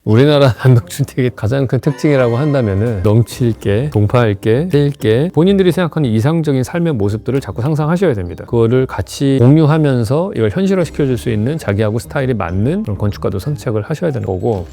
우리나라 단독주택의 가장 큰 특징이라고 한다면은 넘칠게, 동파할게, 세일게 본인들이 생각하는 이상적인 삶의 모습들을 자꾸 상상하셔야 됩니다. 그거를 같이 공유하면서 이걸 현실화 시켜줄 수 있는 자기하고 스타일이 맞는 그런 건축가도 선택을 하셔야 되는 거고.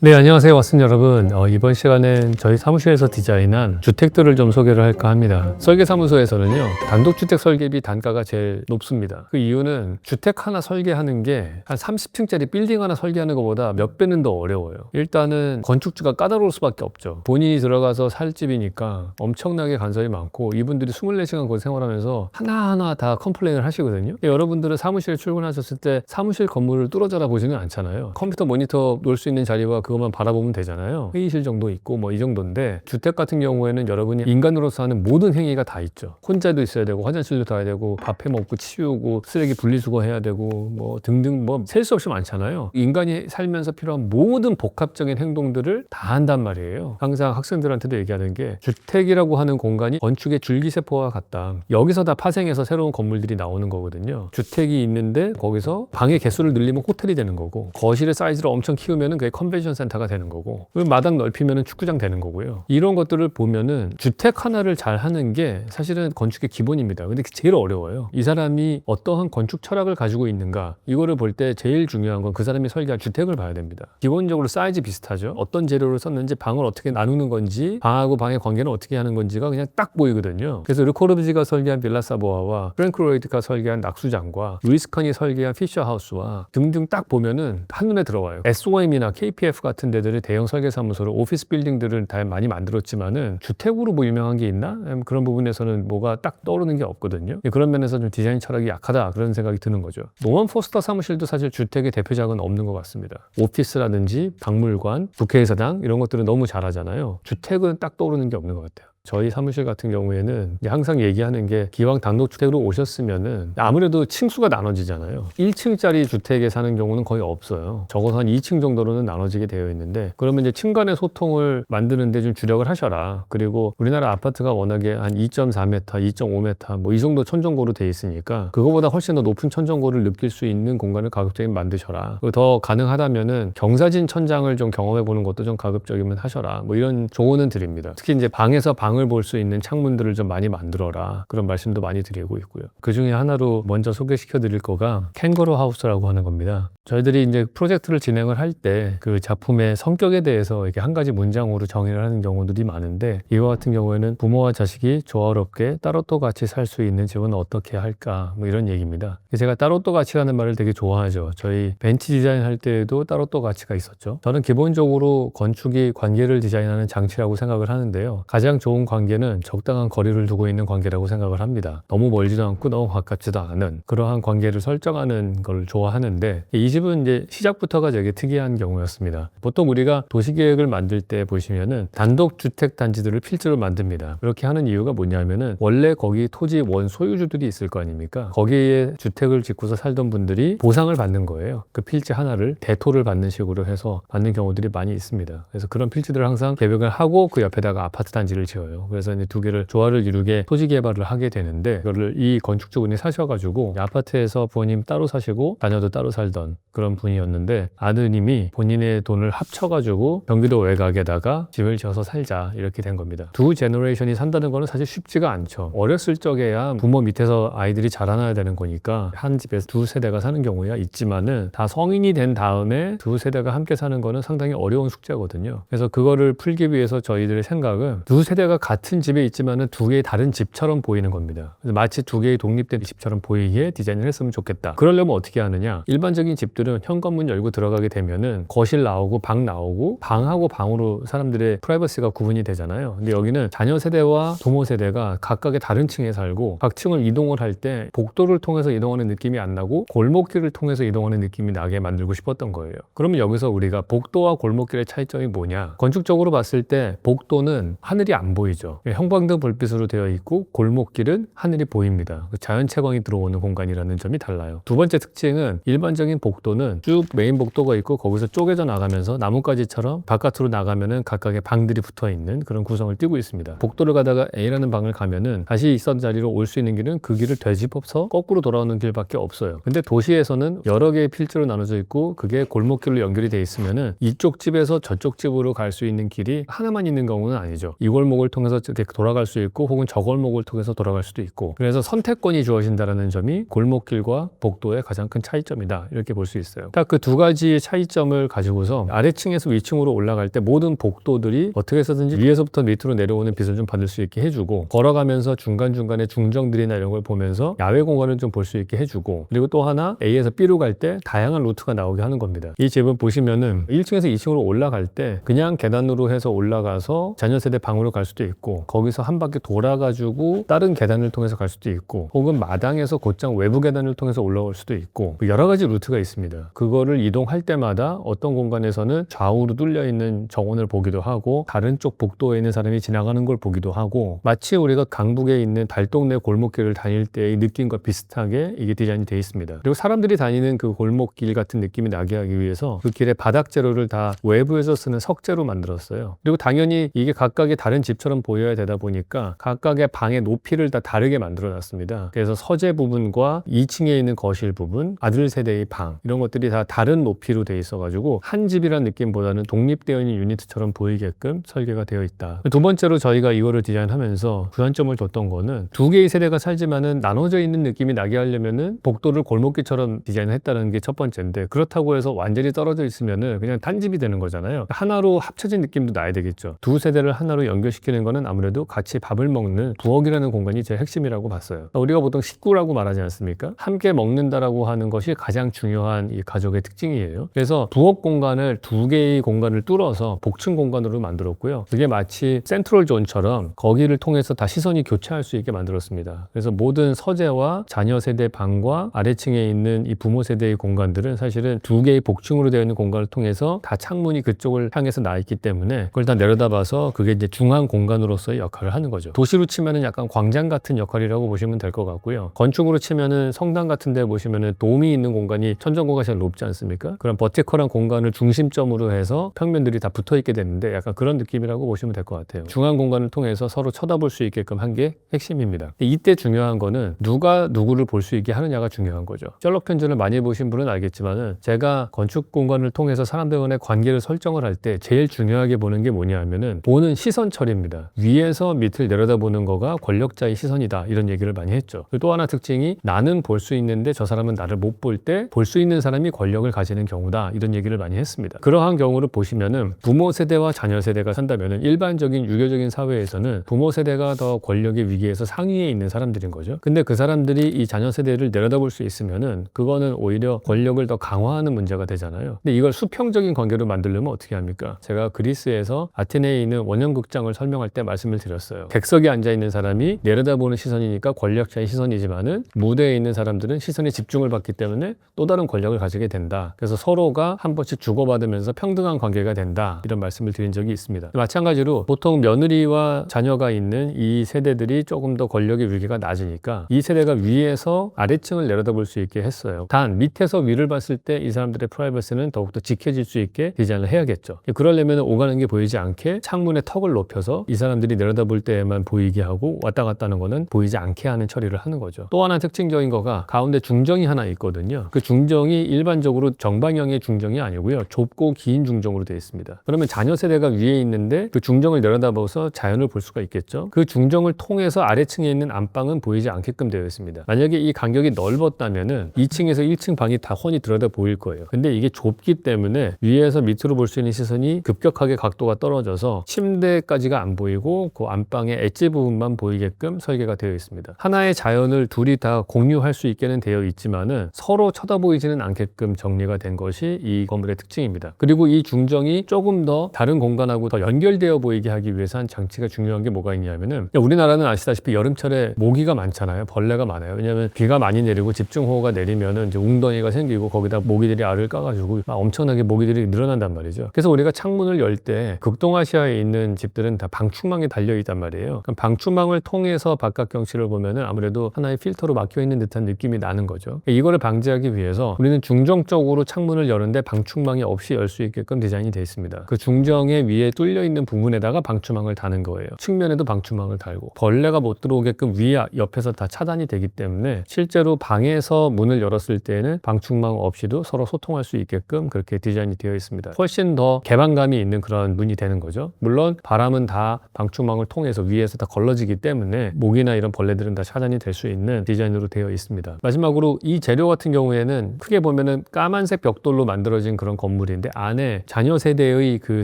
네, 안녕하세요, 왓슨 여러분. 이번 시간엔 저희 사무실에서 디자인한 주택들을 좀 소개를 할까 합니다. 설계사무소에서는요, 단독주택 설계비 단가가 제일 높습니다. 그 이유는 주택 하나 설계하는 게 한 30층짜리 빌딩 하나 설계하는 것보다 몇 배는 더 어려워요. 일단은 건축주가 까다로울 수밖에 없죠. 본인이 들어가서 살 집이니까 엄청나게 간섭이 많고, 이분들이 24시간 거기 생활하면서 하나하나 다 컴플레인을 하시거든요. 여러분들은 사무실에 출근하셨을 때 사무실 건물을 뚫어져라 보지는 않잖아요. 컴퓨터 모니터 놓을 수 있는 자리와 그것만 바라보면 되잖아요. 회의실 정도 있고 뭐 이 정도인데, 주택 같은 경우에는 여러분이 인간으로서 하는 모든 행위가 다 있죠. 혼자도 있어야 되고, 화장실도 가야 되고, 밥 해 먹고 치우고, 쓰레기 분리수거 해야 되고, 뭐 등등 뭐 셀 수 없이 많잖아요. 인간이 살면서 필요한 모든 복합적인 행동들을 다 한단 말이에요. 항상 학생들한테도 얘기하는 게, 주택이라고 하는 공간이 건축의 줄기세포와 같다. 여기서 다 파생해서 새로운 건물들이 나오는 거거든요. 주택이 있는데 거기서 방의 개수를 늘리면 호텔이 되는 거고, 거실의 사이즈를 엄청 키우면 그게 컨벤션 센터가 되는 거고, 마당 넓히면 축구장 되는 거고요. 이런 것들을 보면은 주택 하나를 잘 하는 게 사실은 건축의 기본입니다. 근데 제일 어려워요. 이 사람이 어떠한 건축 철학을 가지고 있는가, 이거를 볼 때 제일 중요한 건 그 사람이 설계한 주택을 봐야 됩니다. 기본적으로 사이즈 비슷하죠. 어떤 재료를 썼는지, 방을 어떻게 나누는 건지, 방하고 방의 관계는 어떻게 하는 건지가 그냥 딱 보이거든요. 그래서 르코르비지가 설계한 빌라 사보아와 프랭크 로이드가 설계한 낙수장과 루이스 컨이 설계한 피셔하우스와 등등 딱 보면은 한눈에 들어와요. SOM이나 KPF 같은 데들이 대형 설계사무소를, 오피스 빌딩들을 다 많이 만들었지만은 주택으로 뭐 유명한 게 있나? 그런 부분에서는 뭐가 딱 떠오르는 게 없거든요. 그런 면에서 좀 디자인 철학이 약하다, 그런 생각이 드는 거죠. 노먼 포스터 사무실도 사실 주택의 대표작은 없는 것 같습니다. 오피스라든지 박물관, 국회의사당 이런 것들은 너무 잘하잖아요. 주택은 딱 떠오르는 게 없는 것 같아요. 저희 사무실 같은 경우에는 항상 얘기하는 게, 기왕 단독주택으로 오셨으면은 아무래도 층수가 나눠지잖아요. 1층짜리 주택에 사는 경우는 거의 없어요. 적어도 한 2층 정도로는 나눠지게 되어 있는데, 그러면 이제 층 간의 소통을 만드는 데 좀 주력을 하셔라. 그리고 우리나라 아파트가 워낙에 한 2.4m, 2.5m 뭐 이 정도 천정고로 돼 있으니까 그거보다 훨씬 더 높은 천정고를 느낄 수 있는 공간을 가급적이면 만드셔라. 그리고 더 가능하다면은 경사진 천장을 좀 경험해 보는 것도 좀 가급적이면 하셔라. 뭐 이런 조언은 드립니다. 특히 이제 방에서 방을 볼 수 있는 창문들을 좀 많이 만들어라, 그런 말씀도 많이 드리고 있고요. 그 중에 하나로 먼저 소개시켜 드릴 거가 캥거루 하우스라고 하는 겁니다. 저희들이 이제 프로젝트를 진행을 할 때 그 작품의 성격에 대해서 이렇게 한 가지 문장으로 정의를 하는 경우들이 많은데, 이와 같은 경우에는 부모와 자식이 조화롭게 따로또 같이 살 수 있는 집은 어떻게 할까, 뭐 이런 얘기입니다. 제가 따로또 같이라는 말을 되게 좋아하죠. 저희 벤치 디자인 할 때에도 따로또 같이가 있었죠. 저는 기본적으로 건축이 관계를 디자인하는 장치라고 생각을 하는데요. 가장 좋은 관계는 적당한 거리를 두고 있는 관계라고 생각을 합니다. 너무 멀지도 않고 너무 가깝지도 않은 그러한 관계를 설정하는 걸 좋아하는데, 이 집은 이제 시작부터가 되게 특이한 경우였습니다. 보통 우리가 도시계획을 만들 때 보시면은 단독주택 단지들을 필지로 만듭니다. 그렇게 하는 이유가 뭐냐면은, 원래 거기 토지 원 소유주들이 있을 거 아닙니까? 거기에 주택을 짓고서 살던 분들이 보상을 받는 거예요. 그 필지 하나를 대토를 받는 식으로 해서 받는 경우들이 많이 있습니다. 그래서 그런 필지들을 항상 계획을 하고 그 옆에다가 아파트 단지를 지어요. 그래서 이제 두 개를 조화를 이루게 토지 개발을 하게 되는데, 그거를 이 건축주분이 사셔가지고 아파트에서 부모님 따로 사시고 자녀도 따로 살던 그런 분이었는데, 아드님이 본인의 돈을 합쳐가지고 경기도 외곽에다가 집을 지어서 살자, 이렇게 된 겁니다. 두 제너레이션이 산다는 거는 사실 쉽지가 않죠. 어렸을 적에야 부모 밑에서 아이들이 자라나야 되는 거니까 한 집에서 두 세대가 사는 경우야 있지만은, 다 성인이 된 다음에 두 세대가 함께 사는 거는 상당히 어려운 숙제거든요. 그래서 그거를 풀기 위해서 저희들의 생각은, 두 세대가 같은 집에 있지만은 두 개의 다른 집처럼 보이는 겁니다. 그래서 마치 두 개의 독립된 집처럼 보이게 디자인을 했으면 좋겠다. 그러려면 어떻게 하느냐? 일반적인 집들은 현관문 열고 들어가게 되면은 거실 나오고 방 나오고, 방하고 방으로 사람들의 프라이버시가 구분이 되잖아요. 근데 여기는 자녀 세대와 부모 세대가 각각의 다른 층에 살고, 각 층을 이동을 할 때 복도를 통해서 이동하는 느낌이 안 나고 골목길을 통해서 이동하는 느낌이 나게 만들고 싶었던 거예요. 그러면 여기서 우리가 복도와 골목길의 차이점이 뭐냐? 건축적으로 봤을 때 복도는 하늘이 안 보이죠. 보이죠. 형광등 불빛으로 되어 있고 골목길은 하늘이 보입니다. 자연 채광이 들어오는 공간이라는 점이 달라요. 두 번째 특징은 일반적인 복도는 쭉 메인 복도가 있고 거기서 쪼개져 나가면서 나뭇가지처럼 바깥으로 나가면은 각각의 방들이 붙어 있는 그런 구성을 띠고 있습니다. 복도를 가다가 A라는 방을 가면은 다시 있던 자리로 올 수 있는 길은 그 길을 되짚어서 거꾸로 돌아오는 길밖에 없어요. 근데 도시에서는 여러 개의 필지로 나눠져 있고 그게 골목길로 연결이 돼 있으면은 이쪽 집에서 저쪽 집으로 갈 수 있는 길이 하나만 있는 경우는 아니죠. 이 골목을 통해서 돌아갈 수 있고 혹은 저 골목을 통해서 돌아갈 수도 있고, 그래서 선택권이 주어진다는 점이 골목길과 복도의 가장 큰 차이점이다, 이렇게 볼 수 있어요. 딱 그 두 가지의 차이점을 가지고서 아래층에서 위층으로 올라갈 때 모든 복도들이 어떻게 해서든지 위에서부터 밑으로 내려오는 빛을 좀 받을 수 있게 해주고, 걸어가면서 중간중간에 중정들이나 이런 걸 보면서 야외 공간을 좀 볼 수 있게 해주고, 그리고 또 하나 A에서 B로 갈 때 다양한 루트가 나오게 하는 겁니다. 이 집은 보시면은 1층에서 2층으로 올라갈 때 그냥 계단으로 해서 올라가서 자녀세대 방으로 갈 수도 있고, 거기서 한 바퀴 돌아가지고 다른 계단을 통해서 갈 수도 있고, 혹은 마당에서 곧장 외부 계단을 통해서 올라올 수도 있고, 여러 가지 루트가 있습니다. 그거를 이동할 때마다 어떤 공간에서는 좌우로 뚫려 있는 정원을 보기도 하고 다른 쪽 복도에 있는 사람이 지나가는 걸 보기도 하고, 마치 우리가 강북에 있는 달동네 골목길을 다닐 때의 느낌과 비슷하게 이게 디자인이 되어 있습니다. 그리고 사람들이 다니는 그 골목길 같은 느낌이 나게 하기 위해서 그 길의 바닥 재료를 다 외부에서 쓰는 석재로 만들었어요. 그리고 당연히 이게 각각의 다른 집처럼 보여야 되다 보니까 각각의 방의 높이를 다 다르게 만들어 놨습니다. 그래서 서재 부분과 2층에 있는 거실 부분, 아들 세대의 방, 이런 것들이 다 다른 높이로 되어 있어 가지고 한 집이란 느낌보다는 독립되어 있는 유니트처럼 보이게끔 설계가 되어 있다. 두 번째로 저희가 이거를 디자인하면서 주안점을 뒀던 거는 두 개의 세대가 살지만은 나눠져 있는 느낌이 나게 하려면은 복도를 골목길처럼 디자인을 했다는 게 첫 번째인데, 그렇다고 해서 완전히 떨어져 있으면은 그냥 단집이 되는 거잖아요. 하나로 합쳐진 느낌도 나야 되겠죠. 두 세대를 하나로 연결시키는 거는 아무래도 같이 밥을 먹는 부엌이라는 공간이 제일 핵심이라고 봤어요. 우리가 보통 식구라고 말하지 않습니까? 함께 먹는다라고 하는 것이 가장 중요한 이 가족의 특징이에요. 그래서 부엌 공간을 두 개의 공간을 뚫어서 복층 공간으로 만들었고요. 그게 마치 센트럴 존처럼 거기를 통해서 다 시선이 교차할 수 있게 만들었습니다. 그래서 모든 서재와 자녀 세대 방과 아래층에 있는 이 부모 세대의 공간들은 사실은 두 개의 복층으로 되어 있는 공간을 통해서 다 창문이 그쪽을 향해서 나 있기 때문에 그걸 다 내려다봐서 그게 이제 중앙 공간으로서의 역할을 하는 거죠. 도시로 치면은 약간 광장 같은 역할이라고 보시면 될 것 같고요. 건축으로 치면은 성당 같은 데 보시면은 돔이 있는 공간이 천정고가 제일 높지 않습니까? 그런 버티컬한 공간을 중심점으로 해서 평면들이 다 붙어 있게 되는데 약간 그런 느낌이라고 보시면 될 것 같아요. 중앙 공간을 통해서 서로 쳐다볼 수 있게끔 한 게 핵심입니다. 이때 중요한 거는 누가 누구를 볼 수 있게 하느냐가 중요한 거죠. 셜록 홈즈를 많이 보신 분은 알겠지만은 제가 건축 공간을 통해서 사람들 간의 관계를 설정을 할 때 제일 중요하게 보는 게 뭐냐 하면은 보는 시선 처리입니다. 위에서 밑을 내려다보는 거가 권력자의 시선이다, 이런 얘기를 많이 했죠. 또 하나 특징이 나는 볼 수 있는데 저 사람은 나를 못 볼 때 볼 수 있는 사람이 권력을 가지는 경우다, 이런 얘기를 많이 했습니다. 그러한 경우를 보시면은 부모 세대와 자녀 세대가 산다면은 일반적인 유교적인 사회에서는 부모 세대가 더 권력의 위기에서 상위에 있는 사람들인 거죠. 근데 그 사람들이 이 자녀 세대를 내려다볼 수 있으면은 그거는 오히려 권력을 더 강화하는 문제가 되잖아요. 근데 이걸 수평적인 관계로 만들려면 어떻게 합니까? 제가 그리스에서 아테네에 있는 원형극장을 설명할 때 말씀을 드렸어요. 객석에 앉아 있는 사람이 내려다보는 시선이니까 권력자의 시선이지만은 무대에 있는 사람들은 시선의 집중을 받기 때문에 또 다른 권력을 가지게 된다. 그래서 서로가 한 번씩 주고받으면서 평등한 관계가 된다, 이런 말씀을 드린 적이 있습니다. 마찬가지로 보통 며느리와 자녀가 있는 이 세대들이 조금 더 권력의 위기가 낮으니까 이 세대가 위에서 아래층을 내려다볼 수 있게 했어요. 단 밑에서 위를 봤을 때 이 사람들의 프라이버시는 더욱더 지켜질 수 있게 디자인을 해야겠죠. 그러려면 오가는 게 보이지 않게 창문의 턱을 높여서 이 사람들이 내려다볼 때에만 보이게 하고 왔다 갔다 하는 거는 보이지 않게 하는 처리를 하는 거죠. 또 하나 특징적인 거가 가운데 중정이 하나 있거든요. 그 중정이 일반적으로 정방형의 중정이 아니고요, 좁고 긴 중정으로 되어 있습니다. 그러면 자녀 세대가 위에 있는데 그 중정을 내려다봐서 자연을 볼 수가 있겠죠. 그 중정을 통해서 아래층에 있는 안방은 보이지 않게끔 되어 있습니다. 만약에 이 간격이 넓었다면은 2층에서 1층 방이 다 훤히 들여다 보일 거예요. 근데 이게 좁기 때문에 위에서 밑으로 볼 수 있는 시선이 급격하게 각도가 떨어져서 침대까지가 안 보이고 그 안방의 엣지 부분만 보이게끔 설계가 되어 있습니다. 하나의 자연을 둘이 다 공유할 수 있게는 되어 있지만은 서로 쳐다보이지는 않게끔 정리가 된 것이 이 건물의 특징입니다. 그리고 이 중정이 조금 더 다른 공간하고 더 연결되어 보이게 하기 위해서 한 장치가 중요한 게 뭐가 있냐면은, 우리나라는 아시다시피 여름철에 모기가 많잖아요. 벌레가 많아요. 왜냐하면 비가 많이 내리고 집중호우가 내리면은 이제 웅덩이가 생기고 거기다 모기들이 알을 까가지고 엄청나게 모기들이 늘어난단 말이죠. 그래서 우리가 창문을 열 때 극동아시아에 있는 집들은 다 방충 방충망이 달려있단 말이에요. 그럼 방충망을 통해서 바깥 경치를 보면은 아무래도 하나의 필터로 막혀있는 듯한 느낌이 나는 거죠. 이거를 방지하기 위해서 우리는 중정적으로 창문을 여는데 방충망이 없이 열 수 있게끔 디자인이 되어 있습니다. 그 중정의 위에 뚫려 있는 부분에다가 방충망을 다는 거예요. 측면에도 방충망을 달고 벌레가 못 들어오게끔 위에 옆에서 다 차단이 되기 때문에 실제로 방에서 문을 열었을 때는 방충망 없이도 서로 소통할 수 있게끔 그렇게 디자인이 되어 있습니다. 훨씬 더 개방감이 있는 그런 문이 되는 거죠. 물론 바람은 다 방충망을 통해서 위에서 다 걸러지기 때문에 모기나 이런 벌레들은 다 차단이 될 수 있는 디자인으로 되어 있습니다. 마지막으로 이 재료 같은 경우에는 크게 보면은 까만색 벽돌로 만들어진 그런 건물인데 안에 자녀 세대의 그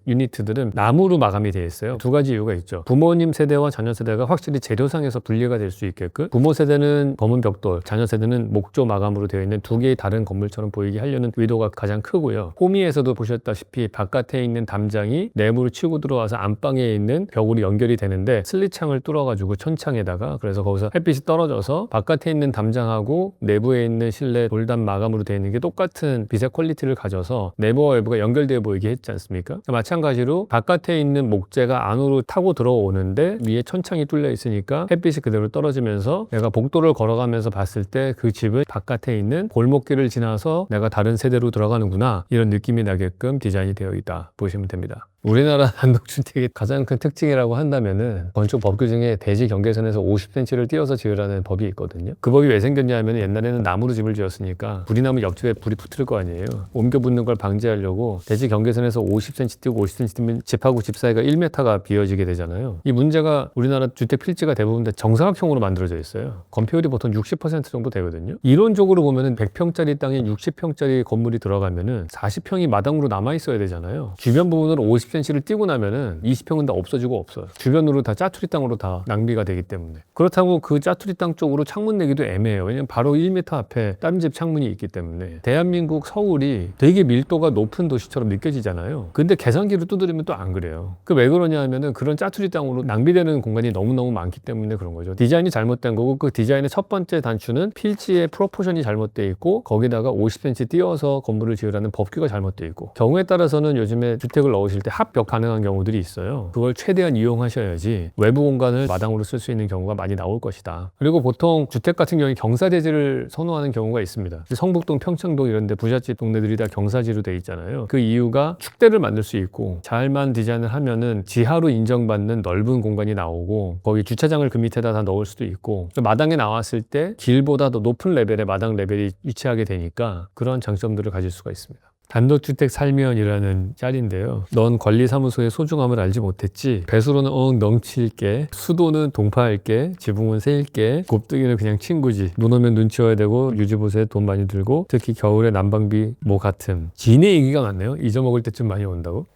유니트들은 나무로 마감이 되어 있어요. 두 가지 이유가 있죠. 부모님 세대와 자녀 세대가 확실히 재료상에서 분리가 될 수 있게끔 부모 세대는 검은 벽돌, 자녀 세대는 목조 마감으로 되어 있는 두 개의 다른 건물처럼 보이게 하려는 의도가 가장 크고요. 호미에서도 보셨다시피 바깥에 있는 담장이 내부로 치고 들어와서 안방에 있는 벽으로 연결이 되는데 슬릿창을 뚫어가지고 천창에다가 그래서 거기서 햇빛이 떨어져서 바깥에 있는 담장하고 내부에 있는 실내 돌담 마감으로 되어 있는 게 똑같은 빛의 퀄리티를 가져서 내부와 외부가 연결되어 보이게 했지 않습니까? 마찬가지로 바깥에 있는 목재가 안으로 타고 들어오는데 위에 천창이 뚫려 있으니까 햇빛이 그대로 떨어지면서 내가 복도를 걸어가면서 봤을 때 그 집은 바깥에 있는 골목길을 지나서 내가 다른 세대로 들어가는구나 이런 느낌이 나게끔 디자인이 되어 있다 보시면 됩니다. 우리나라 단독주택의 가장 큰 특징이라고 한다면은 건축 법규 중에 대지 경계선에서 50cm를 띄어서 지으라는 법이 있거든요. 그 법이 왜 생겼냐면 옛날에는 나무로 집을 지었으니까 불이 나면 옆집에 불이 붙을 거 아니에요. 옮겨 붙는 걸 방지하려고 대지 경계선에서 50cm 띄고 50cm 띄면 집하고 집 사이가 1m가 비어지게 되잖아요. 이 문제가 우리나라 주택 필지가 대부분 다 정사각형으로 만들어져 있어요. 건폐율이 보통 60% 정도 되거든요. 이론적으로 보면은 100평짜리 땅에 60평짜리 건물이 들어가면은 40평이 마당으로 남아 있어야 되잖아요. 주변 부분으로 50cm를 띄고 나면은 20평은 다 없어지고 없어요. 주변으로 다 짜투리 땅으로 다 낭비가 되기 때문에. 그렇다고 그 짜투리 땅 쪽으로 창문 내기도 애매해요. 왜냐면 바로 1m 앞에 다른 집 창문이 있기 때문에. 대한민국 서울이 되게 밀도가 높은 도시처럼 느껴지잖아요. 근데 계산기로 두드리면 또 안 그래요. 그 왜 그러냐 하면은 그런 짜투리 땅으로 낭비되는 공간이 너무너무 많기 때문에 그런 거죠. 디자인이 잘못된 거고 그 디자인의 첫 번째 단추는 필지의 프로포션이 잘못되어 있고 거기다가 50cm 띄어서 건물을 지으라는 법규가 잘못되어 있고 경우에 따라서는 요즘에 주택을 넣으실 때 합벽 가능한 경우들이 있어요. 그걸 최대한 이용하셔야지 외부 공간을 마당으로 쓸 수 있는 경우가 많이 나올 것이다. 그리고 보통 주택 같은 경우에 경사대지를 선호하는 경우가 있습니다. 성북동, 평창동 이런 데 부잣집 동네들이 다 경사지로 돼 있잖아요. 그 이유가 축대를 만들 수 있고 잘만 디자인을 하면은 지하로 인정받는 넓은 공간이 나오고 거기 주차장을 그 밑에다 다 넣을 수도 있고 마당에 나왔을 때 길보다 더 높은 레벨의 마당 레벨이 위치하게 되니까 그런 장점들을 가질 수가 있습니다. 단독주택 살면이라는 짤인데요. 넌 관리사무소의 소중함을 알지 못했지. 배수로는 넘칠게, 수도는 동파할게, 지붕은 세일게, 곱등이는 그냥 친구지. 눈 오면 눈 치워야 되고 유지보수에 돈 많이 들고 특히 겨울에 난방비 뭐 같음. 진의 얘기가 많네요. 잊어먹을 때쯤 많이 온다고.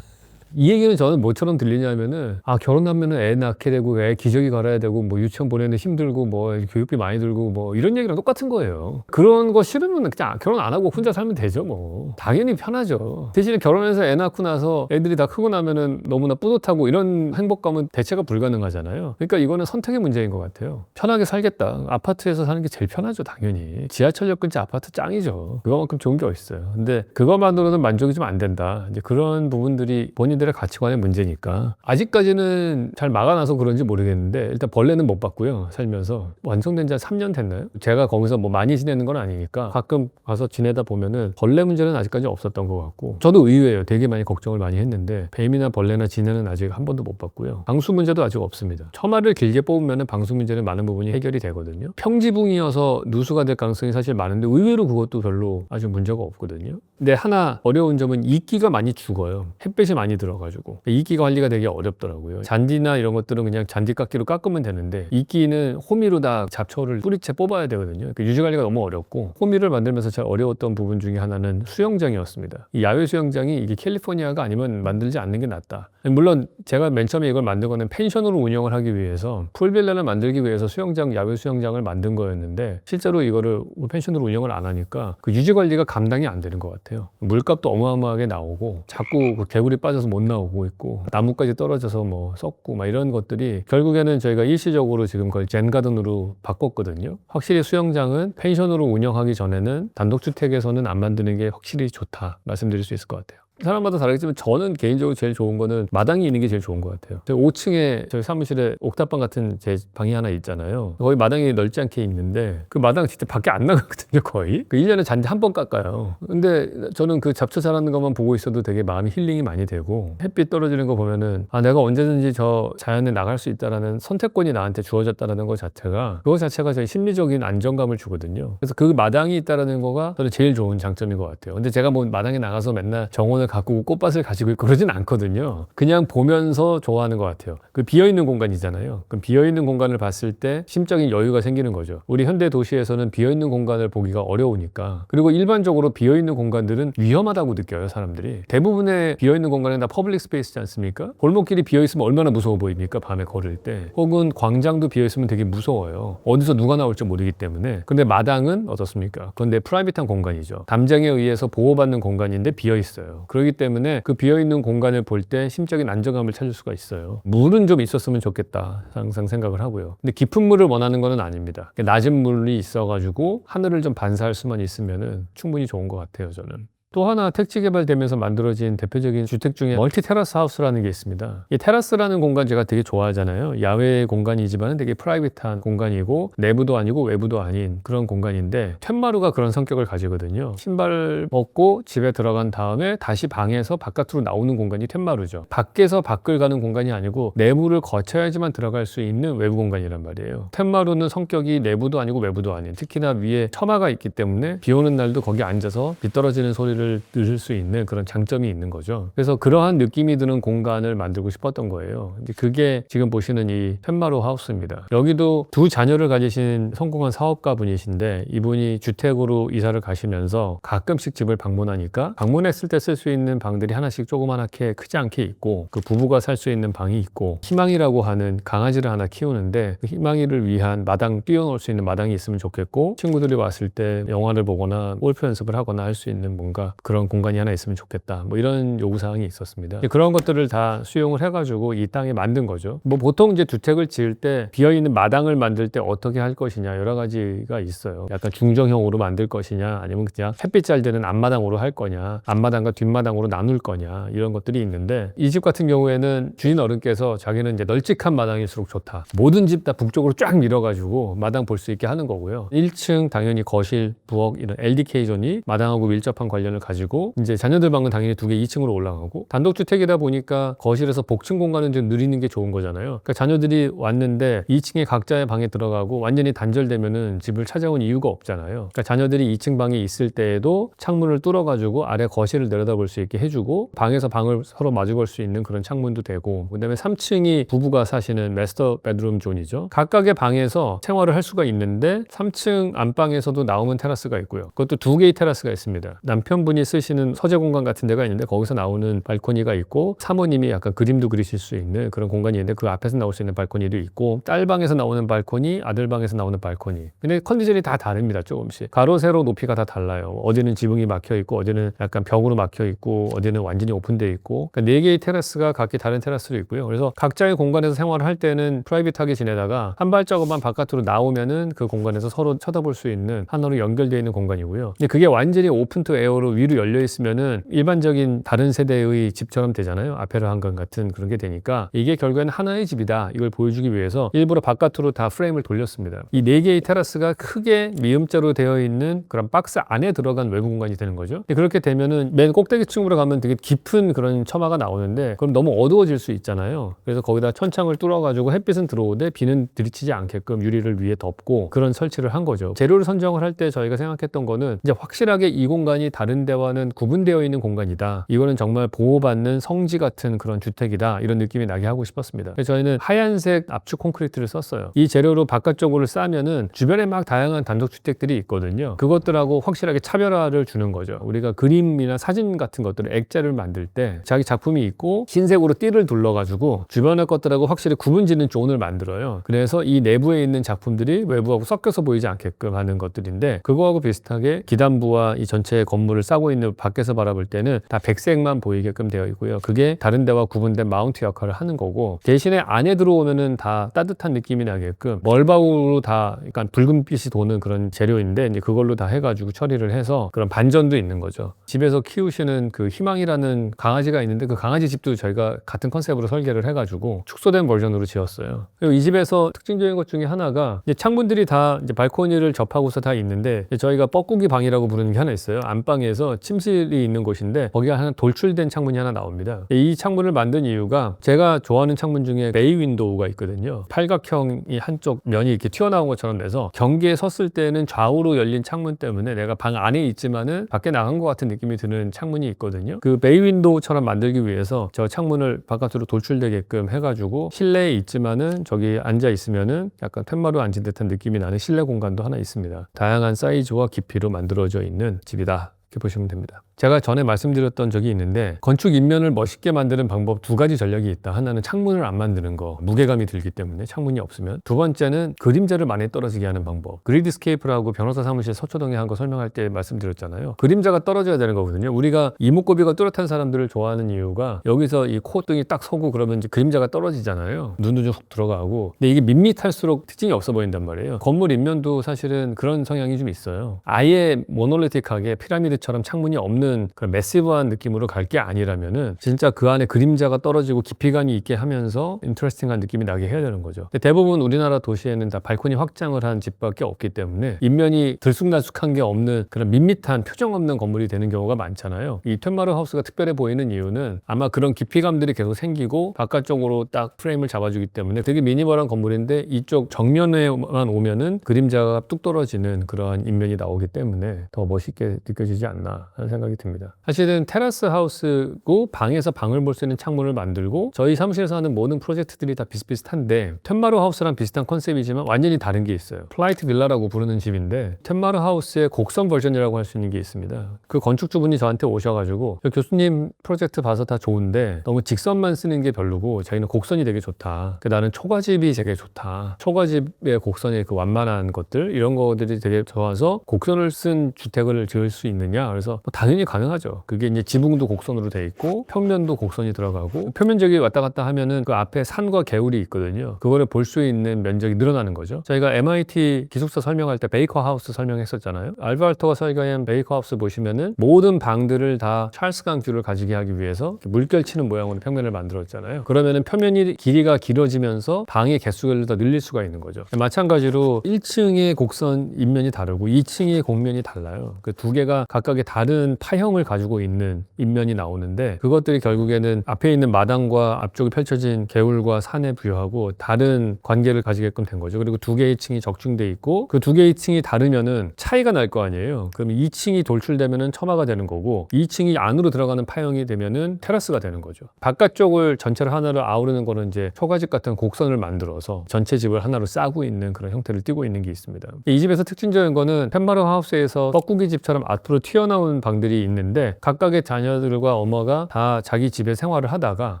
이 얘기는 저는 뭐처럼 들리냐면은 결혼하면은 애 낳게 되고 애 기저귀 갈아야 되고 뭐 유치원 보내는 힘들고 뭐 교육비 많이 들고 뭐 이런 얘기랑 똑같은 거예요. 그런 거 싫으면 그냥 결혼 안 하고 혼자 살면 되죠 뭐. 당연히 편하죠. 대신에 결혼해서 애 낳고 나서 애들이 다 크고 나면은 너무나 뿌듯하고 이런 행복감은 대체가 불가능하잖아요. 그러니까 이거는 선택의 문제인 것 같아요. 편하게 살겠다. 아파트에서 사는 게 제일 편하죠 당연히. 지하철역 근처 아파트 짱이죠. 그거만큼 좋은 게 어딨어요. 근데 그것만으로는 만족이 좀 안 된다. 이제 그런 부분들이 본인들의 가치관의 문제니까 아직까지는 잘 막아놔서 그런지 모르겠는데 일단 벌레는 못 봤고요. 살면서 완성된 지 한 3년 됐나요? 제가 거기서 뭐 많이 지내는 건 아니니까 가끔 가서 지내다 보면은 벌레 문제는 아직까지 없었던 것 같고 저도 의외예요. 되게 많이 걱정을 많이 했는데 뱀이나 벌레나 지네는 아직 한 번도 못 봤고요. 방수 문제도 아직 없습니다. 처마를 길게 뽑으면은 방수 문제는 많은 부분이 해결이 되거든요. 평지붕이어서 누수가 될 가능성이 사실 많은데 의외로 그것도 별로 아주 문제가 없거든요. 근데 하나 어려운 점은 이끼가 많이 죽어요. 햇빛이 많이 들어가지고 이끼 관리가 되게 어렵더라고요. 잔디나 이런 것들은 그냥 잔디 깎기로 깎으면 되는데 이끼는 호미로 다 잡초를 뿌리채 뽑아야 되거든요. 그러니까 유지 관리가 너무 어렵고 호미를 만들면서 제일 어려웠던 부분 중에 하나는 수영장이었습니다. 이 야외 수영장이 이게 캘리포니아가 아니면 만들지 않는 게 낫다. 물론 제가 맨 처음에 이걸 만든 거는 펜션으로 운영을 하기 위해서 풀빌라를 만들기 위해서 수영장, 야외 수영장을 만든 거였는데 실제로 이거를 펜션으로 운영을 안 하니까 그 유지 관리가 감당이 안 되는 것 같아요. 물값도 어마어마하게 나오고 자꾸 그 개구리 빠져서 못 나오고 있고 나무까지 떨어져서 뭐 썩고 막 이런 것들이 결국에는 저희가 일시적으로 지금 그걸 젠가든으로 바꿨거든요. 확실히 수영장은 펜션으로 운영하기 전에는 단독주택에서는 안 만드는 게 확실히 좋다 말씀드릴 수 있을 것 같아요. 사람마다 다르겠지만 저는 개인적으로 제일 좋은 거는 마당이 있는 게 제일 좋은 것 같아요. 저희 5층에 저희 사무실에 옥탑방 같은 제 방이 하나 있잖아요. 거기 마당이 넓지 않게 있는데 그 마당 진짜 밖에 안 나가거든요, 거의. 그 1년에 잔디 한 번 깎아요. 근데 저는 그 잡초 자라는 것만 보고 있어도 되게 마음이 힐링이 많이 되고 햇빛 떨어지는 거 보면은 아, 내가 언제든지 저 자연에 나갈 수 있다라는 선택권이 나한테 주어졌다라는 것 자체가 그거 자체가 저희 심리적인 안정감을 주거든요. 그래서 그 마당이 있다라는 거가 저는 제일 좋은 장점인 것 같아요. 근데 제가 뭐 마당에 나가서 맨날 정원을 가꾸고 꽃밭을 가지고 있고 그러진 않거든요. 그냥 보면서 좋아하는 것 같아요. 그 비어있는 공간이잖아요. 그럼 비어있는 공간을 봤을 때 심적인 여유가 생기는 거죠. 우리 현대 도시에서는 비어있는 공간을 보기가 어려우니까. 그리고 일반적으로 비어있는 공간들은 위험하다고 느껴요, 사람들이. 대부분의 비어있는 공간은 다 퍼블릭 스페이스지 않습니까? 골목길이 비어있으면 얼마나 무서워 보입니까? 밤에 걸을 때. 혹은 광장도 비어있으면 되게 무서워요. 어디서 누가 나올지 모르기 때문에. 근데 마당은 어떻습니까? 그건 내 프라이빗한 공간이죠. 담장에 의해서 보호받는 공간인데 비어있어요. 그렇기 때문에 그 비어있는 공간을 볼 때 심적인 안정감을 찾을 수가 있어요. 물은 좀 있었으면 좋겠다 항상 생각을 하고요. 근데 깊은 물을 원하는 건 아닙니다. 낮은 물이 있어가지고 하늘을 좀 반사할 수만 있으면 충분히 좋은 것 같아요, 저는. 또 하나 택지 개발되면서 만들어진 대표적인 주택 중에 멀티 테라스 하우스라는 게 있습니다. 이 테라스라는 공간 제가 되게 좋아하잖아요. 야외 공간이지만 되게 프라이빗한 공간이고 내부도 아니고 외부도 아닌 그런 공간인데 툇마루가 그런 성격을 가지거든요. 신발 벗고 집에 들어간 다음에 다시 방에서 바깥으로 나오는 공간이 툇마루죠. 밖에서 밖을 가는 공간이 아니고 내부를 거쳐야지만 들어갈 수 있는 외부 공간이란 말이에요. 툇마루는 성격이 내부도 아니고 외부도 아닌, 특히나 위에 처마가 있기 때문에 비 오는 날도 거기 앉아서 비 떨어지는 소리를 들을 수 있는 그런 장점이 있는 거죠. 그래서 그러한 느낌이 드는 공간을 만들고 싶었던 거예요. 이제 그게 지금 보시는 이 툇마루 하우스입니다. 여기도 두 자녀를 가지신 성공한 사업가 분이신데 이분이 주택으로 이사를 가시면서 가끔씩 집을 방문하니까 방문했을 때 쓸 수 있는 방들이 하나씩 조그맣게 크지 않게 있고 그 부부가 살 수 있는 방이 있고 희망이라고 하는 강아지를 하나 키우는데 그 희망이를 위한 마당 뛰어놀 수 있는 마당이 있으면 좋겠고 친구들이 왔을 때 영화를 보거나 골프 연습을 하거나 할 수 있는 뭔가 그런 공간이 하나 있으면 좋겠다. 뭐 이런 요구사항이 있었습니다. 그런 것들을 다 수용을 해가지고 이 땅에 만든 거죠. 뭐 보통 이제 주택을 지을 때 비어있는 마당을 만들 때 어떻게 할 것이냐 여러 가지가 있어요. 약간 중정형으로 만들 것이냐 아니면 그냥 햇빛 잘 되는 앞마당으로 할 거냐 앞마당과 뒷마당으로 나눌 거냐 이런 것들이 있는데 이 집 같은 경우에는 주인 어른께서 자기는 이제 널찍한 마당일수록 좋다. 모든 집 다 북쪽으로 쫙 밀어가지고 마당 볼 수 있게 하는 거고요. 1층 당연히 거실, 부엌 이런 LDK 존이 마당하고 밀접한 관련을 가지고 이제 자녀들 방은 당연히 2개 2층으로 올라가고 단독주택이다 보니까 거실에서 복층 공간은 좀 누리는 게 좋은 거잖아요. 그러니까 자녀들이 왔는데 2층에 각자의 방에 들어가고 완전히 단절되면은 집을 찾아온 이유가 없잖아요. 그러니까 자녀들이 2층 방에 있을 때에도 창문을 뚫어가지고 아래 거실을 내려다볼 수 있게 해주고 방에서 방을 서로 마주볼 수 있는 그런 창문도 되고 그다음에 3층이 부부가 사시는 마스터 베드룸 존이죠. 각각의 방에서 생활을 할 수가 있는데 3층 안방에서도 나오는 테라스가 있고요. 그것도 2개의 테라스가 있습니다. 남편분이 쓰시는 서재 공간 같은 데가 있는데 거기서 나오는 발코니가 있고 사모님이 약간 그림도 그리실 수 있는 그런 공간이 있는데 그 앞에서 나올 수 있는 발코니도 있고 딸 방에서 나오는 발코니, 아들 방에서 나오는 발코니. 근데 컨디션이 다 다릅니다. 조금씩. 가로 세로 높이가 다 달라요. 어디는 지붕이 막혀 있고 어디는 약간 벽으로 막혀 있고 어디는 완전히 오픈되어 있고 그러니까 4개의 테라스가 각기 다른 테라스도 있고요. 그래서 각자의 공간에서 생활을 할 때는 프라이빗하게 지내다가 한 발자국만 바깥으로 나오면은 그 공간에서 서로 쳐다볼 수 있는 하나로 연결되어 있는 공간이고요. 근데 그게 완전히 오픈 투 에어로 위로 열려 있으면은 일반적인 다른 세대의 집처럼 되잖아요. 아페라 한강 같은 그런 게 되니까 이게 결국에는 하나의 집이다. 이걸 보여주기 위해서 일부러 바깥으로 다 프레임을 돌렸습니다. 이 4개의 테라스가 크게 미음자로 되어 있는 그런 박스 안에 들어간 외부 공간이 되는 거죠. 그렇게 되면은 맨 꼭대기층으로 가면 되게 깊은 그런 처마가 나오는데 그럼 너무 어두워질 수 있잖아요. 그래서 거기다 천창을 뚫어가지고 햇빛은 들어오되 비는 들이치지 않게끔 유리를 위에 덮고 그런 설치를 한 거죠. 재료를 선정을 할 때 저희가 생각했던 거는 이제 확실하게 이 공간이 다른 데와는 구분되어 있는 공간이다. 이거는 정말 보호받는 성지 같은 그런 주택이다. 이런 느낌이 나게 하고 싶었습니다. 그래서 저희는 하얀색 압축 콘크리트를 썼어요. 이 재료로 바깥쪽으로 싸면은 주변에 막 다양한 단독주택들이 있거든요. 그것들하고 확실하게 차별화를 주는 거죠. 우리가 그림이나 사진 같은 것들을 액자를 만들 때 자기 작품이 있고 흰색으로 띠를 둘러가지고 주변의 것들하고 확실히 구분짓는 존을 만들어요. 그래서 이 내부에 있는 작품들이 외부하고 섞여서 보이지 않게끔 하는 것들인데 그거하고 비슷하게 기단부와 이 전체 건물을 싸고 하고 있는 밖에서 바라볼 때는 다 백색만 보이게끔 되어 있고요. 그게 다른 데와 구분된 마운트 역할을 하는 거고, 대신에 안에 들어오면은 다 따뜻한 느낌이 나게끔 멀바우로 다 약간 붉은빛이 도는 그런 재료인데, 이제 그걸로 다 해가지고 처리를 해서 그런 반전도 있는 거죠. 집에서 키우시는 그 희망이라는 강아지가 있는데, 그 강아지 집도 저희가 같은 컨셉으로 설계를 해가지고 축소된 버전으로 지었어요. 그리고 이 집에서 특징적인 것 중에 하나가, 이제 창문들이 다 이제 발코니를 접하고서 다 있는데, 저희가 뻐꾸기 방이라고 부르는 게 하나 있어요. 안방에서 침실이 있는 곳인데 거기가 하나 돌출된 창문이 하나 나옵니다. 이 창문을 만든 이유가, 제가 좋아하는 창문 중에 베이 윈도우가 있거든요. 팔각형이 한쪽 면이 이렇게 튀어나온 것처럼 돼서 경계에 섰을 때는 좌우로 열린 창문 때문에 내가 방 안에 있지만은 밖에 나간 것 같은 느낌이 드는 창문이 있거든요. 그 베이 윈도우처럼 만들기 위해서 저 창문을 바깥으로 돌출되게끔 해가지고 실내에 있지만은 저기 앉아 있으면은 약간 툇마루 앉은 듯한 느낌이 나는 실내 공간도 하나 있습니다. 다양한 사이즈와 깊이로 만들어져 있는 집이다, 이렇게 보시면 됩니다. 제가 전에 말씀드렸던 적이 있는데, 건축 인면을 멋있게 만드는 방법 두 가지 전략이 있다. 하나는 창문을 안 만드는 거, 무게감이 들기 때문에 창문이 없으면. 두 번째는 그림자를 많이 떨어지게 하는 방법. 그리드스케이프라고 변호사 사무실 서초동에 한 거 설명할 때 말씀드렸잖아요. 그림자가 떨어져야 되는 거거든요. 우리가 이목구비가 뚜렷한 사람들을 좋아하는 이유가, 여기서 이 콧등이 딱 서고 그러면 이제 그림자가 떨어지잖아요. 눈도 좀 훅 들어가고. 근데 이게 밋밋할수록 특징이 없어 보인단 말이에요. 건물 인면도 사실은 그런 성향이 좀 있어요. 아예 모놀리틱하게 피라미드처럼 창문이 없는 그런 매시브한 느낌으로 갈 게 아니라면은 진짜 그 안에 그림자가 떨어지고 깊이감이 있게 하면서 인터레스팅한 느낌이 나게 해야 되는 거죠. 근데 대부분 우리나라 도시에는 다 발코니 확장을 한 집밖에 없기 때문에 인면이 들쑥날쑥한 게 없는 그런 밋밋한 표정 없는 건물이 되는 경우가 많잖아요. 이 툇마루 하우스가 특별해 보이는 이유는 아마 그런 깊이감들이 계속 생기고 바깥쪽으로 딱 프레임을 잡아주기 때문에 되게 미니멀한 건물인데, 이쪽 정면에만 오면은 그림자가 뚝 떨어지는 그러한 인면이 나오기 때문에 더 멋있게 느껴지지 않나 하는 생각이 듭니다. 사실은 테라스 하우스고 방에서 방을 볼 수 있는 창문을 만들고, 저희 사무실에서 하는 모든 프로젝트들이 다 비슷비슷한데, 툇마루 하우스랑 비슷한 컨셉이지만 완전히 다른 게 있어요. 플라이트 빌라라고 부르는 집인데, 툇마루 하우스의 곡선 버전이라고 할 수 있는 게 있습니다. 그 건축주분이 저한테 오셔가지고, 교수님 프로젝트 봐서 다 좋은데 너무 직선만 쓰는 게 별로고 자기는 곡선이 되게 좋다. 나는 초가집이 되게 좋다. 초가집의 곡선의 그 완만한 것들, 이런 것들이 되게 좋아서 곡선을 쓴 주택을 지을 수 있느냐. 그래서 당연히 가능하죠. 그게 이제 지붕도 곡선으로 돼 있고 평면도 곡선이 들어가고, 표면적이 왔다 갔다 하면은 그 앞에 산과 개울이 있거든요. 그거를 볼 수 있는 면적이 늘어나는 거죠. 저희가 MIT 기숙사 설명할 때 베이커 하우스 설명했었잖아요. 알바르토가 설계한 베이커 하우스 보시면은 모든 방들을 다 찰스강 뷰를 가지게 하기 위해서 물결 치는 모양으로 평면을 만들었잖아요. 그러면은 표면이 길이가 길어지면서 방의 개수를 더 늘릴 수가 있는 거죠. 마찬가지로 1층의 곡선 인면이 다르고 2층의 곡면이 달라요. 그 두 개가 각각의 다른 파형을 가지고 있는 인면이 나오는데, 그것들이 결국에는 앞에 있는 마당과 앞쪽에 펼쳐진 개울과 산에 부여하고 다른 관계를 가지게끔 된 거죠. 그리고 두 개의 층이 적중돼 있고, 그 두 개의 층이 다르면은 차이가 날 거 아니에요. 그럼 2층이 돌출되면은 처마가 되는 거고, 2층이 안으로 들어가는 파형이 되면은 테라스가 되는 거죠. 바깥쪽을 전체를 하나로 아우르는 거는 이제 초가집 같은 곡선을 만들어서 전체 집을 하나로 싸고 있는 그런 형태를 띠고 있는 게 있습니다. 이 집에서 특징적인 거는 툇마루 하우스에서 뻐꾸기 집처럼 앞으로 튀어나온 방들이 있는데, 각각의 자녀들과 엄마가 다 자기 집에 생활을 하다가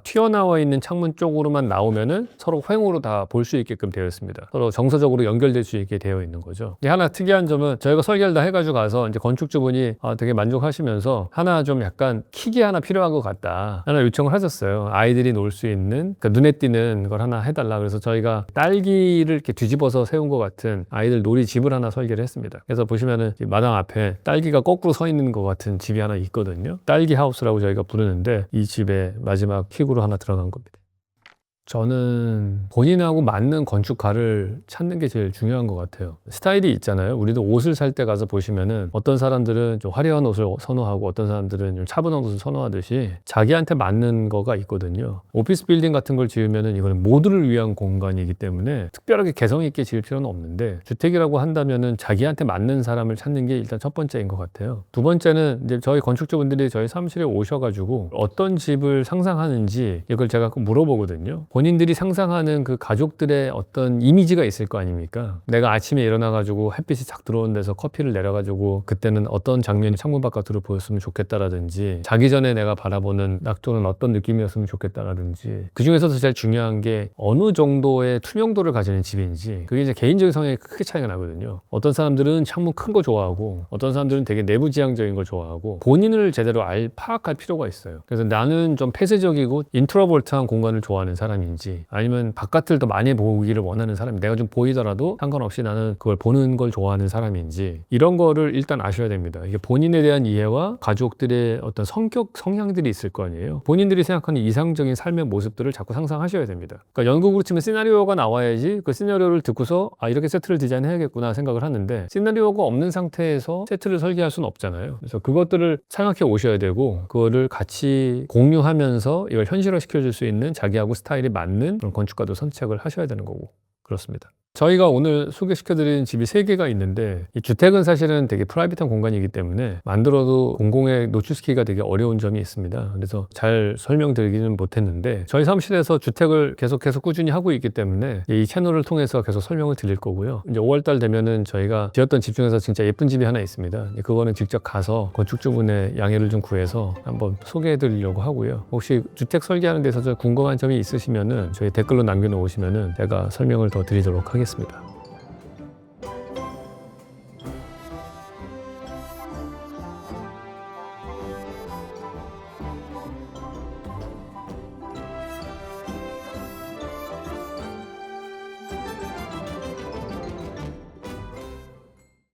튀어나와 있는 창문 쪽으로만 나오면은 서로 횡으로 다 볼 수 있게끔 되어 있습니다. 서로 정서적으로 연결될 수 있게 되어 있는 거죠. 하나 특이한 점은, 저희가 설계를 다 해가지고 가서 이제 건축주분이 되게 만족하시면서 하나 좀 약간 킥이 하나 필요한 것 같다 하나 요청을 하셨어요. 아이들이 놀 수 있는, 그러니까 눈에 띄는 걸 하나 해달라. 그래서 저희가 딸기를 이렇게 뒤집어서 세운 것 같은 아이들 놀이집을 하나 설계를 했습니다. 그래서 보시면은 마당 앞에 딸기가 거꾸로 서 있는 것 같은 집이 하나 있거든요. 딸기 하우스라고 저희가 부르는데, 이 집의 마지막 킥으로 하나 들어간 겁니다. 저는 본인하고 맞는 건축가를 찾는 게 제일 중요한 것 같아요. 스타일이 있잖아요. 우리도 옷을 살 때 가서 보시면은 어떤 사람들은 좀 화려한 옷을 선호하고 어떤 사람들은 좀 차분한 옷을 선호하듯이 자기한테 맞는 거가 있거든요. 오피스 빌딩 같은 걸 지으면은 이거는 모두를 위한 공간이기 때문에 특별하게 개성 있게 지을 필요는 없는데, 주택이라고 한다면은 자기한테 맞는 사람을 찾는 게 일단 첫 번째인 것 같아요. 두 번째는 이제 저희 건축주분들이 저희 사무실에 오셔가지고 어떤 집을 상상하는지 이걸 제가 꼭 물어보거든요. 본인들이 상상하는 그 가족들의 어떤 이미지가 있을 거 아닙니까? 내가 아침에 일어나가지고 햇빛이 쫙 들어오는 데서 커피를 내려가지고 그때는 어떤 장면이 창문 바깥으로 보였으면 좋겠다라든지, 자기 전에 내가 바라보는 낙조는 어떤 느낌이었으면 좋겠다라든지, 그 중에서도 제일 중요한 게 어느 정도의 투명도를 가지는 집인지, 그게 이제 개인적인 성향이 크게 차이가 나거든요. 어떤 사람들은 창문 큰 거 좋아하고 어떤 사람들은 되게 내부지향적인 걸 좋아하고, 본인을 제대로 파악할 필요가 있어요. 그래서 나는 좀 폐쇄적이고 인트로버트한 공간을 좋아하는 사람인지, 아니면 바깥을 더 많이 보기를 원하는 사람이, 내가 좀 보이더라도 상관없이 나는 그걸 보는 걸 좋아하는 사람인지, 이런 거를 일단 아셔야 됩니다. 이게 본인에 대한 이해와 가족들의 어떤 성격, 성향들이 있을 거 아니에요. 본인들이 생각하는 이상적인 삶의 모습들을 자꾸 상상하셔야 됩니다. 그러니까 연극으로 치면 시나리오가 나와야지 그 시나리오를 듣고서 아, 이렇게 세트를 디자인해야겠구나 생각을 하는데, 시나리오가 없는 상태에서 세트를 설계할 수는 없잖아요. 그래서 그것들을 생각해 오셔야 되고, 그거를 같이 공유하면서 이걸 현실화시켜줄 수 있는 자기하고 스타일이 맞는 그런 건축가도 선택을 하셔야 되는 거고, 그렇습니다. 저희가 오늘 소개시켜드린 집이 3개가 있는데, 이 주택은 사실은 되게 프라이빗한 공간이기 때문에 만들어도 공공에 노출시키기가 되게 어려운 점이 있습니다. 그래서 잘 설명드리기는 못했는데, 저희 사무실에서 주택을 계속해서 꾸준히 하고 있기 때문에 이 채널을 통해서 계속 설명을 드릴 거고요. 이제 5월달 되면은 저희가 지었던 집 중에서 진짜 예쁜 집이 하나 있습니다. 그거는 직접 가서 건축주분의 양해를 좀 구해서 한번 소개해드리려고 하고요. 혹시 주택 설계하는 데서 궁금한 점이 있으시면은 저희 댓글로 남겨놓으시면은 제가 설명을 더 드리도록 하겠습니다.